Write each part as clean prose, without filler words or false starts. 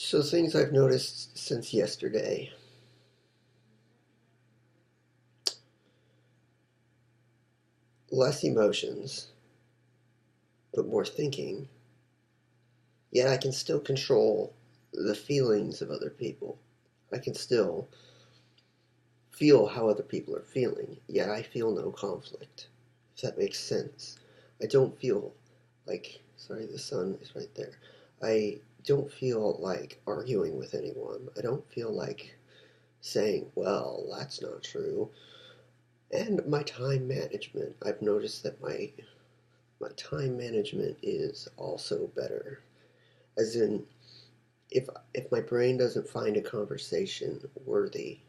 So things I've noticed since yesterday. Less emotions, but more thinking. Yet I can still control the feelings of other people. I can still feel how other people are feeling, yet I feel no conflict, if that makes sense. I don't feel like, sorry, the sun is right there. I don't feel like arguing with anyone. I don't feel like saying, well, that's not true. And my time management. I've noticed that my time management is also better. As in, if my brain doesn't find a conversation worthy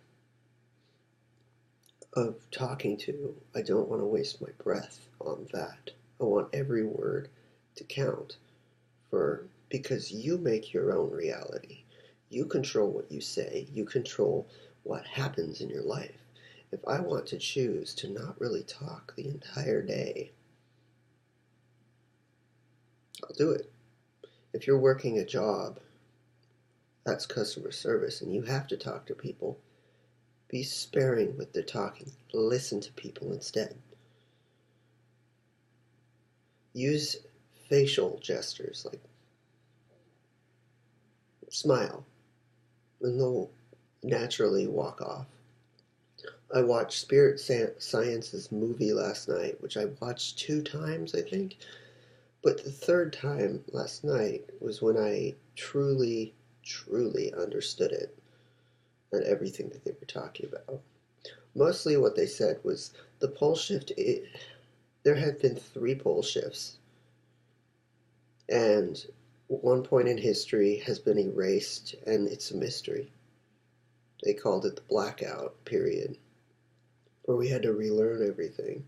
of talking to, I don't want to waste my breath on that. I want every word to count for because you make your own reality. You control what you say. You control what happens in your life. If I want to choose to not really talk the entire day, I'll do it. If you're working a job that's customer service and you have to talk to people, be sparing with the talking. Listen to people instead. Use facial gestures like smile, and they'll naturally walk off. I watched Spirit Science's movie last night, which I watched 2 times, I think. But the third time last night was when I truly, truly understood it and everything that they were talking about. Mostly what they said was the pole shift, there have been 3 pole shifts, and one point in history has been erased, and it's a mystery. They called it the blackout period, where we had to relearn everything.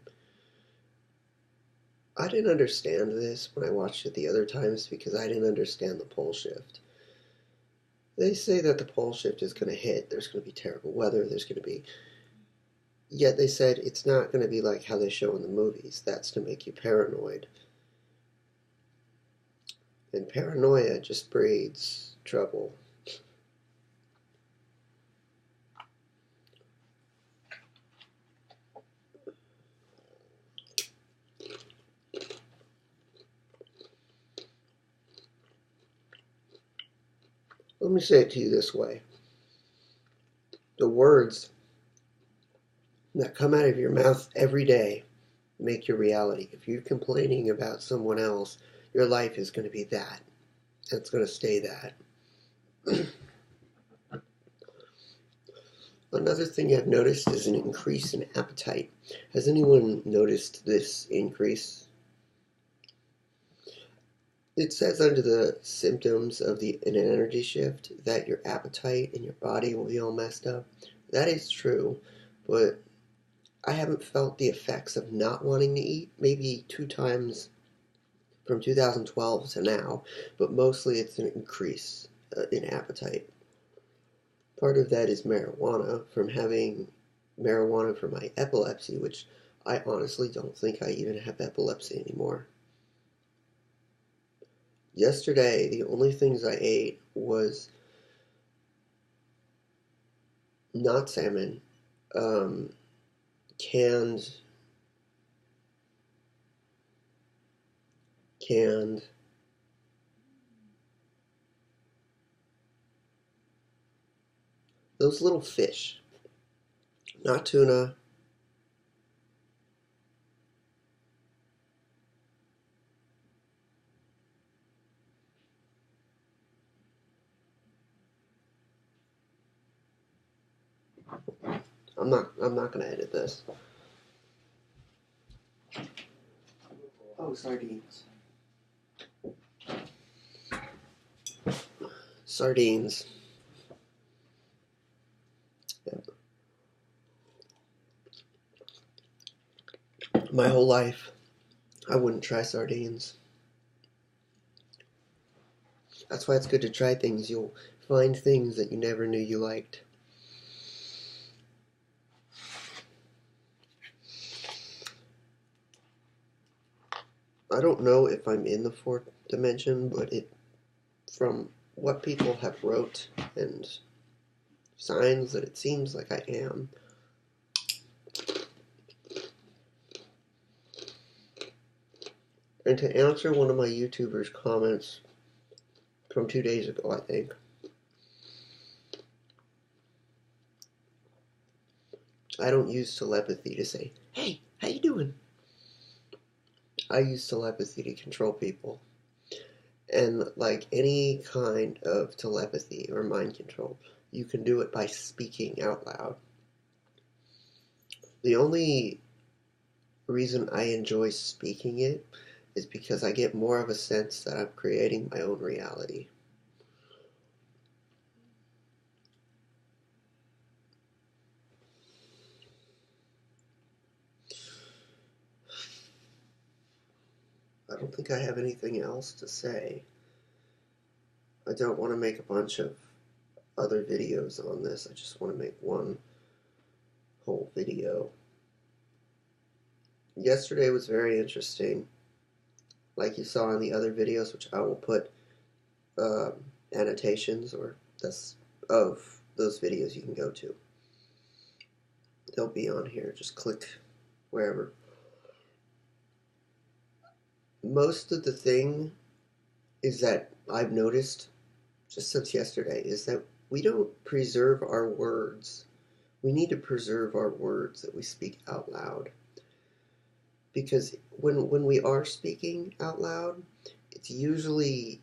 I didn't understand this when I watched it the other times because I didn't understand the pole shift. They say that the pole shift is going to hit, there's going to be terrible weather, there's going to be... Yet they said it's not going to be like how they show in the movies. That's to make you paranoid. And paranoia just breeds trouble. Let me say it to you this way. The words that come out of your mouth every day make your reality. If you're complaining about someone else, your life is going to be that. It's going to stay that. Another thing I've noticed is an increase in appetite. Has anyone noticed this increase? It says under the symptoms of an energy shift that your appetite and your body will be all messed up. That is true, but I haven't felt the effects of not wanting to eat, maybe 2 times from 2012 to now, but mostly it's an increase in appetite. Part of that is marijuana, from having marijuana for my epilepsy, which I honestly don't think I even have epilepsy anymore. Yesterday, the only things I ate was not salmon, canned those little fish, not tuna. I'm not gonna edit this. Oh, sardines. Sardines. Yeah. My whole life, I wouldn't try sardines. That's why it's good to try things. You'll find things that you never knew you liked. I don't know if I'm in the 4th dimension, but from what people have wrote and signs that it seems like I am. And to answer one of my YouTubers' comments from 2 days ago, I think, I don't use telepathy to say, hey, how you doing? I use telepathy to control people. And like any kind of telepathy or mind control, you can do it by speaking out loud. The only reason I enjoy speaking it is because I get more of a sense that I'm creating my own reality. I don't think I have anything else to say. I don't want to make a bunch of other videos on this. I just want to make one whole video. Yesterday was very interesting. Like you saw in the other videos, which I will put annotations or that's of those videos you can go to. They'll be on here. Just click wherever. Most of the thing is that I've noticed just since yesterday is that we don't preserve our words. We need to preserve our words that we speak out loud. Because when we are speaking out loud, it's usually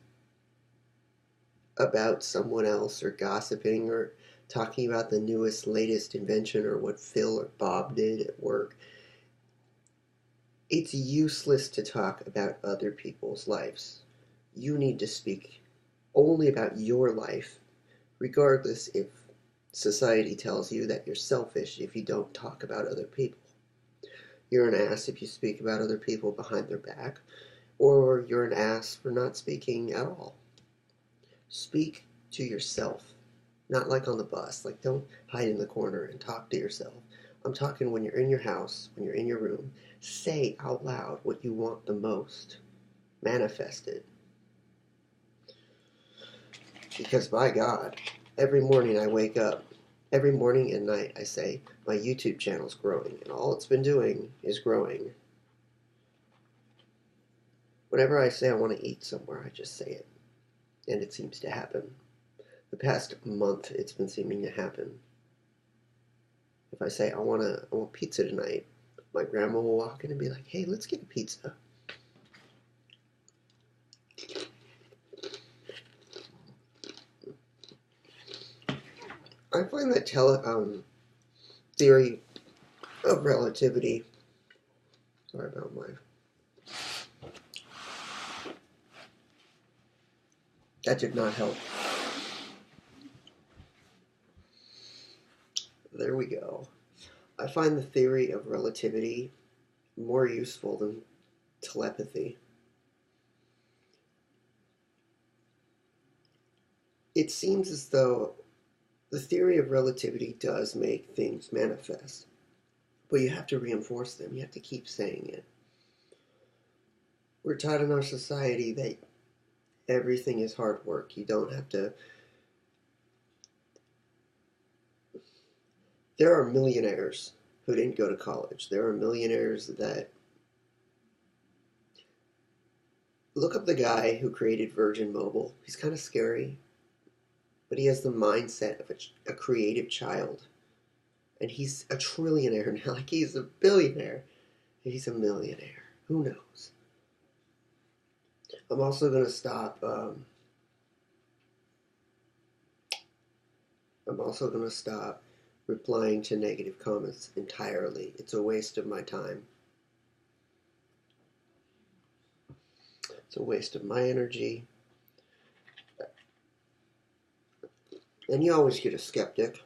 about someone else or gossiping or talking about the newest, latest invention or what Phil or Bob did at work. It's useless to talk about other people's lives. You need to speak only about your life, regardless if society tells you that you're selfish if you don't talk about other people. You're an ass if you speak about other people behind their back, or you're an ass for not speaking at all. Speak to yourself, not like on the bus. Like, don't hide in the corner and talk to yourself. I'm talking when you're in your house, when you're in your room. Say out loud what you want the most. Manifest it. Because by God, every morning I wake up, every morning and night I say, my YouTube channel's growing, and all it's been doing is growing. Whenever I say I want to eat somewhere, I just say it, and it seems to happen. The past month, it's been seeming to happen. If I say I want pizza tonight, my grandma will walk in and be like, hey, let's get a pizza. I find that theory of relativity, sorry about that did not help. There we go. I find the theory of relativity more useful than telepathy. It seems as though the theory of relativity does make things manifest, but you have to reinforce them. You have to keep saying it. We're taught in our society that everything is hard work. You don't have to. There are millionaires who didn't go to college. There are millionaires that. Look up the guy who created Virgin Mobile. He's kind of scary, but he has the mindset of a creative child. And he's a trillionaire now. Like, he's a billionaire. He's a millionaire. Who knows? I'm also going to stop. Replying to negative comments entirely. It's a waste of my time. It's a waste of my energy. And you always get a skeptic.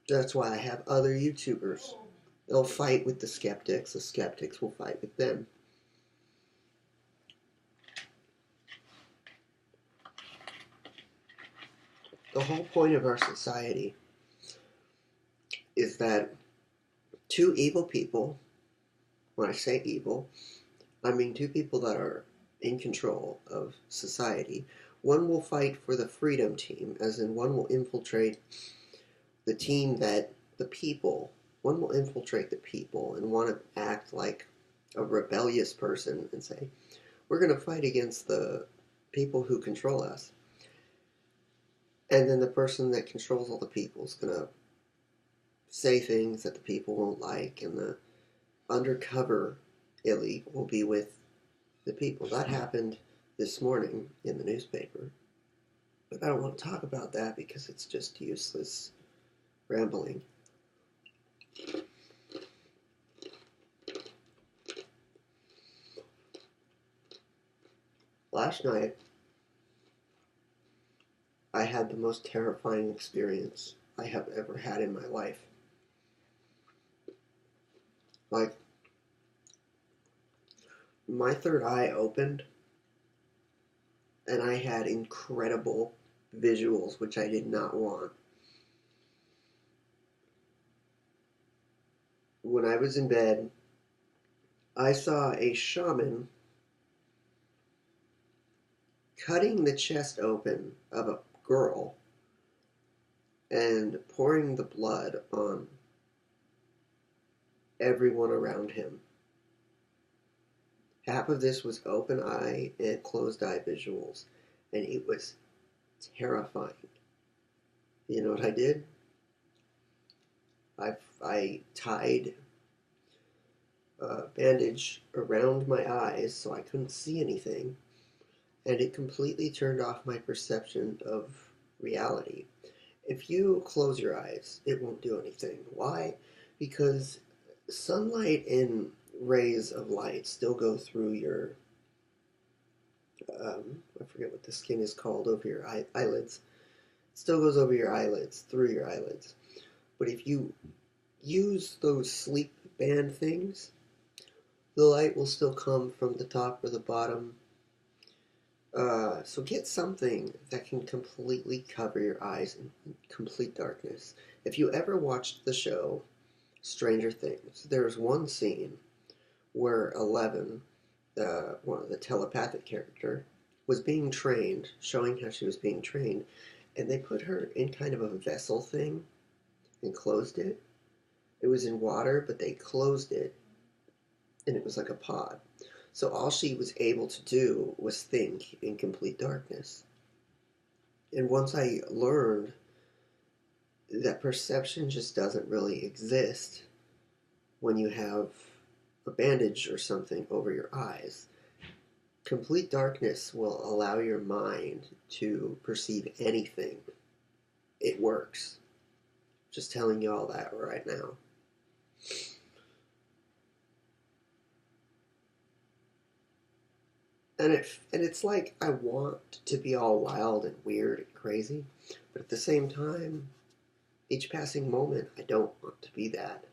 That's why I have other YouTubers. They'll fight with the skeptics will fight with them. The whole point of our society is that two evil people, when I say evil, I mean two people that are in control of society. One will fight for the freedom team, as in one will infiltrate the team that the people, one will infiltrate the people and want to act like a rebellious person and say, we're going to fight against the people who control us. And then the person that controls all the people is going to say things that the people won't like, and the undercover elite will be with the people. That happened this morning in the newspaper. But I don't want to talk about that because it's just useless rambling. Last night, I had the most terrifying experience I have ever had in my life. Like, my third eye opened, and I had incredible visuals, which I did not want. When I was in bed, I saw a shaman cutting the chest open of a girl and pouring the blood on everyone around him. Half of this was open eye and closed eye visuals, and it was terrifying. You know what I did? I tied a bandage around my eyes so I couldn't see anything, and it completely turned off my perception of reality. If you close your eyes, it won't do anything. Why? Because sunlight and rays of light still go through your, I forget what the skin is called, over your eyelids. It still goes over your eyelids, through your eyelids. But if you use those sleep band things, the light will still come from the top or the bottom. So get something that can completely cover your eyes in complete darkness. If you ever watched the show Stranger Things, there's one scene where Eleven, one of the telepathic character, was being trained, showing how she was being trained, and they put her in kind of a vessel thing and closed it. It was in water, but they closed it, and it was like a pod. So all she was able to do was think in complete darkness. And once I learned that perception just doesn't really exist when you have a bandage or something over your eyes, complete darkness will allow your mind to perceive anything. It works. Just telling you all that right now. And it's like I want to be all wild and weird and crazy, but at the same time, each passing moment, I don't want to be that.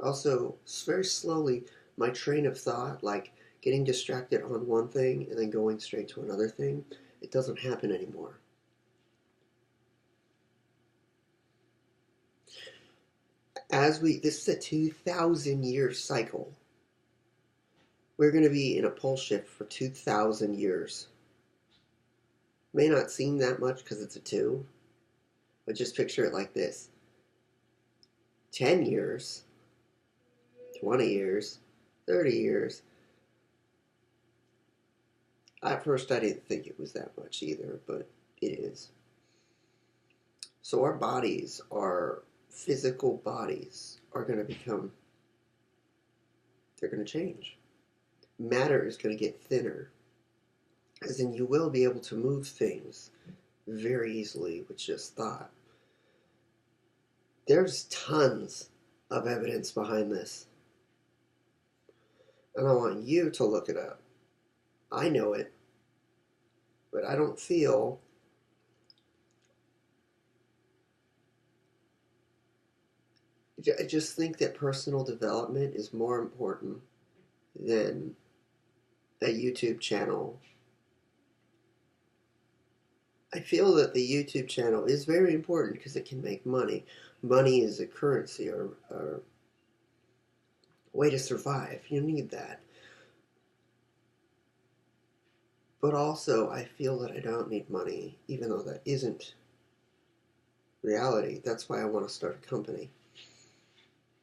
Also, very slowly, my train of thought, like getting distracted on one thing and then going straight to another thing, it doesn't happen anymore. This is a 2,000 year cycle. We're going to be in a pole shift for 2,000 years. May not seem that much because it's a 2, but just picture it like this: 10 years, 20 years, 30 years. At first, I didn't think it was that much either, but it is. So our bodies, our physical bodies, are going to become, they're going to change. Matter is going to get thinner, as in you will be able to move things very easily with just thought. There's tons of evidence behind this, and I want you to look it up. I know it, but I don't feel I just think that personal development is more important than a YouTube channel. I feel that the YouTube channel is very important because it can make money. Money is a currency, or way to survive. You need that. But also, I feel that I don't need money, even though that isn't reality. That's why I want to start a company.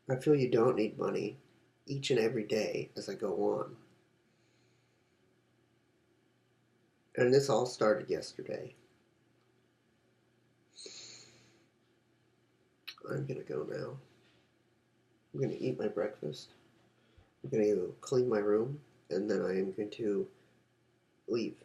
I feel you don't need money each and every day as I go on. And this all started yesterday. I'm going to go now. I'm going to eat my breakfast. I'm going to clean my room, and then I am going to leave.